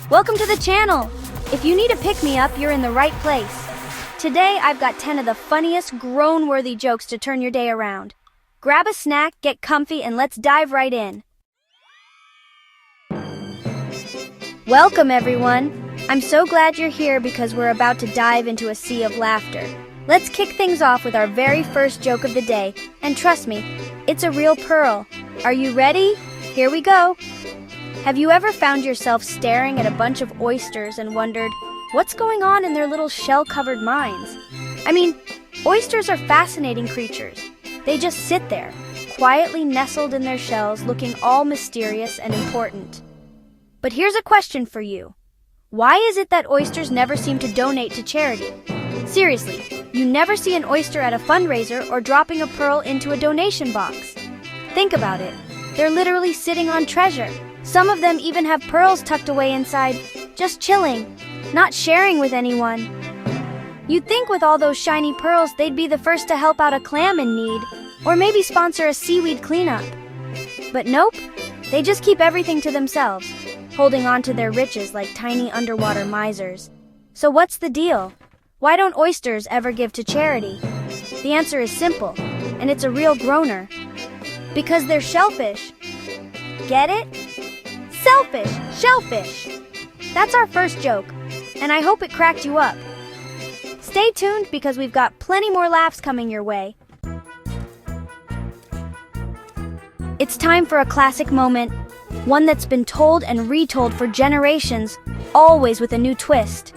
Welcome to the channel! If you need a pick-me-up, you're in the right place. Today, I've got 10 of the funniest, groan-worthy jokes to turn your day around. Grab a snack, get comfy, and let's dive right in. Welcome, everyone! I'm so glad you're here because we're about to dive into a sea of laughter. Let's kick things off with our very first joke of the day, and trust me, it's a real pearl. Are you ready? Here we go! Have you ever found yourself staring at a bunch of oysters and wondered, what's going on in their little shell-covered minds? I mean, oysters are fascinating creatures. They just sit there, quietly nestled in their shells, looking all mysterious and important. But here's a question for you. Why is it that oysters never seem to donate to charity? Seriously, you never see an oyster at a fundraiser or dropping a pearl into a donation box. Think about it. They're literally sitting on treasure. Some of them even have pearls tucked away inside, just chilling, not sharing with anyone. You'd think with all those shiny pearls they'd be the first to help out a clam in need, or maybe sponsor a seaweed cleanup. But nope, they just keep everything to themselves, holding on to their riches like tiny underwater misers. So what's the deal? Why don't oysters ever give to charity? The answer is simple, and it's a real groaner. Because they're shellfish. Get it? Selfish, shellfish. That's our first joke, and I hope it cracked you up. Stay tuned because we've got plenty more laughs coming your way. It's time for a classic moment, one that's been told and retold for generations, always with a new twist.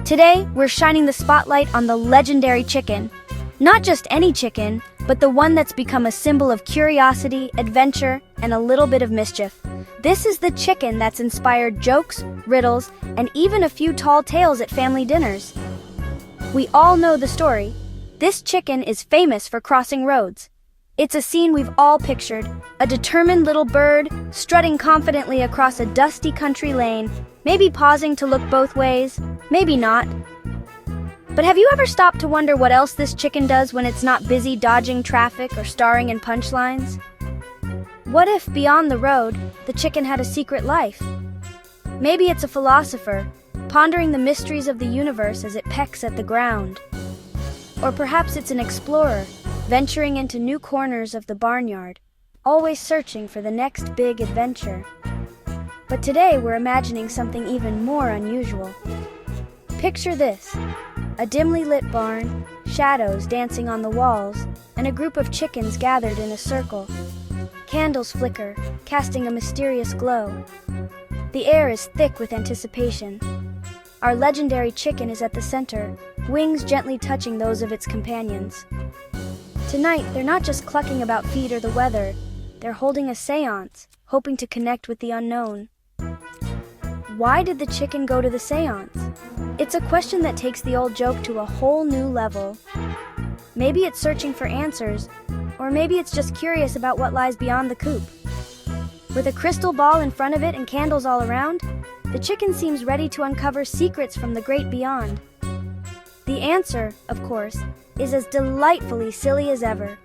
Today, we're shining the spotlight on the legendary chicken. Not just any chicken, but the one that's become a symbol of curiosity, adventure, and a little bit of mischief. This is the chicken that's inspired jokes, riddles, and even a few tall tales at family dinners. We all know the story. This chicken is famous for crossing roads. It's a scene we've all pictured, a determined little bird strutting confidently across a dusty country lane, maybe pausing to look both ways, maybe not. But have you ever stopped to wonder what else this chicken does when it's not busy dodging traffic or starring in punchlines? What if, beyond the road, the chicken had a secret life? Maybe it's a philosopher, pondering the mysteries of the universe as it pecks at the ground. Or perhaps it's an explorer, venturing into new corners of the barnyard, always searching for the next big adventure. But today we're imagining something even more unusual. Picture this. A dimly lit barn, shadows dancing on the walls, and a group of chickens gathered in a circle. Candles flicker, casting a mysterious glow. The air is thick with anticipation. Our legendary chicken is at the center, wings gently touching those of its companions. Tonight, they're not just clucking about feet or the weather, they're holding a seance, hoping to connect with the unknown. Why did the chicken go to the seance? It's a question that takes the old joke to a whole new level. Maybe it's searching for answers, or maybe it's just curious about what lies beyond the coop. With a crystal ball in front of it and candles all around, the chicken seems ready to uncover secrets from the great beyond. The answer, of course, is as delightfully silly as ever.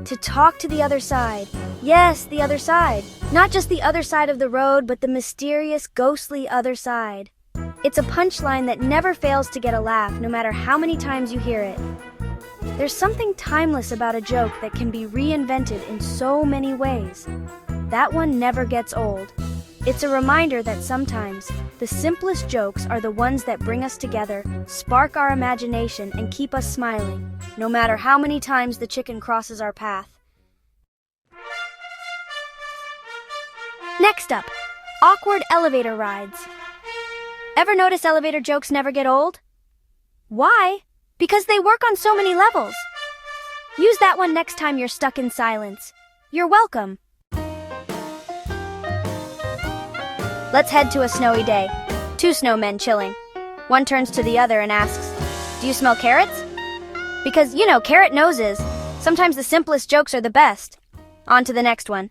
To talk to the other side. Yes, the other side. Not just the other side of the road, but the mysterious, ghostly other side. It's a punchline that never fails to get a laugh, no matter how many times you hear it. There's something timeless about a joke that can be reinvented in so many ways. That one never gets old. It's a reminder that sometimes the simplest jokes are the ones that bring us together, spark our imagination, and keep us smiling, no matter how many times the chicken crosses our path. Next up, awkward elevator rides. Ever notice elevator jokes never get old? Why? Because they work on so many levels. Use that one next time you're stuck in silence. You're welcome. Let's head to a snowy day. Two snowmen chilling. One turns to the other and asks, "Do you smell carrots?" Because, carrot noses. Sometimes the simplest jokes are the best. On to the next one.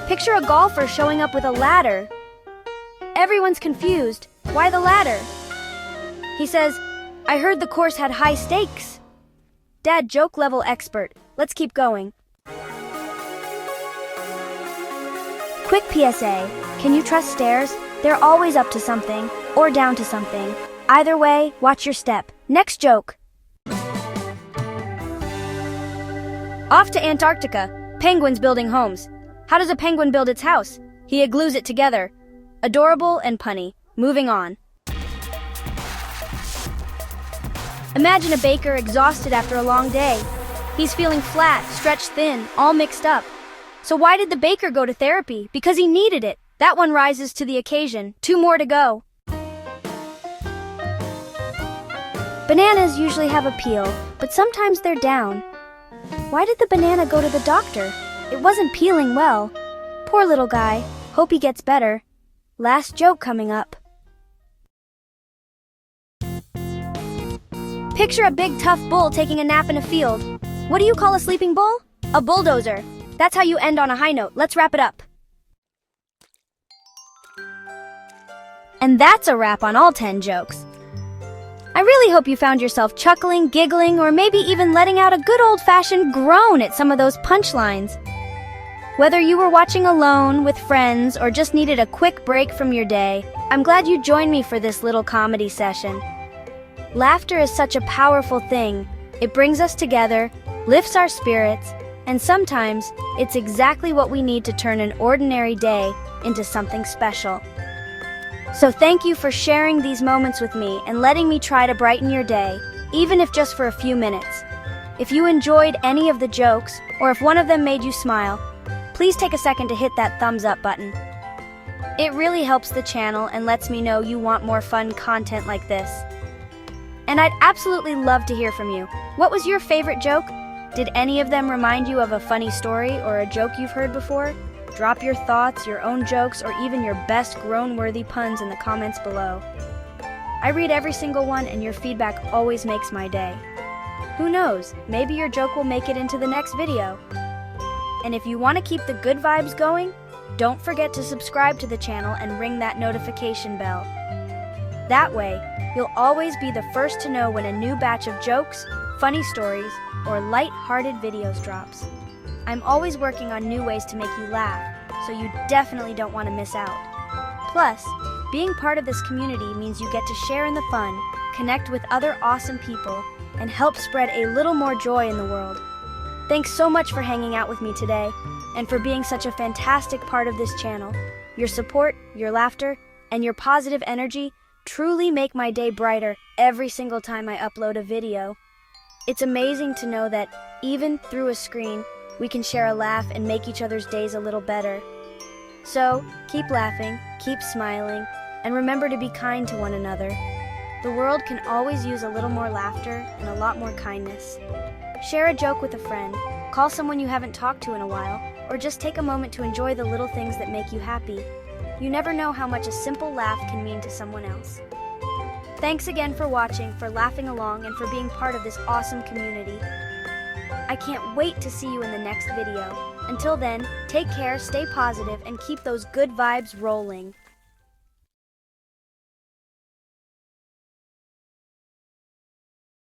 Picture a golfer showing up with a ladder. Everyone's confused. Why the ladder? He says, "I heard the course had high stakes." Dad joke level expert. Let's keep going. Quick PSA, can you trust stairs? They're always up to something, or down to something. Either way, watch your step. Next joke. Off to Antarctica. Penguins building homes. How does a penguin build its house? He glues it together. Adorable and punny. Moving on. Imagine a baker exhausted after a long day. He's feeling flat, stretched thin, all mixed up. So why did the baker go to therapy? Because he needed it. That one rises to the occasion. 2 more to go. Bananas usually have a peel, but sometimes they're down. Why did the banana go to the doctor? It wasn't peeling well. Poor little guy. Hope he gets better. Last joke coming up. Picture a big tough bull taking a nap in a field. What do you call a sleeping bull? A bulldozer. That's how you end on a high note. Let's wrap it up. And that's a wrap on all 10 jokes. I really hope you found yourself chuckling, giggling, or maybe even letting out a good old-fashioned groan at some of those punchlines. Whether you were watching alone, with friends, or just needed a quick break from your day, I'm glad you joined me for this little comedy session. Laughter is such a powerful thing. It brings us together, lifts our spirits, and sometimes it's exactly what we need to turn an ordinary day into something special. So thank you for sharing these moments with me and letting me try to brighten your day, even if just for a few minutes. If you enjoyed any of the jokes, or if one of them made you smile, please take a second to hit that thumbs up button. It really helps the channel and lets me know you want more fun content like this. And I'd absolutely love to hear from you. What was your favorite joke? Did any of them remind you of a funny story or a joke you've heard before? Drop your thoughts, your own jokes, or even your best groan-worthy puns in the comments below. I read every single one, and your feedback always makes my day. Who knows, maybe your joke will make it into the next video. And if you want to keep the good vibes going, don't forget to subscribe to the channel and ring that notification bell. That way, you'll always be the first to know when a new batch of jokes, funny stories, or light-hearted videos drops. I'm always working on new ways to make you laugh, so you definitely don't want to miss out. Plus, being part of this community means you get to share in the fun, connect with other awesome people, and help spread a little more joy in the world. Thanks so much for hanging out with me today, and for being such a fantastic part of this channel. Your support, your laughter, and your positive energy truly make my day brighter every single time I upload a video. It's amazing to know that, even through a screen, we can share a laugh and make each other's days a little better. So, keep laughing, keep smiling, and remember to be kind to one another. The world can always use a little more laughter and a lot more kindness. Share a joke with a friend, call someone you haven't talked to in a while, or just take a moment to enjoy the little things that make you happy. You never know how much a simple laugh can mean to someone else. Thanks again for watching, for laughing along, and for being part of this awesome community. I can't wait to see you in the next video. Until then, take care, stay positive, and keep those good vibes rolling.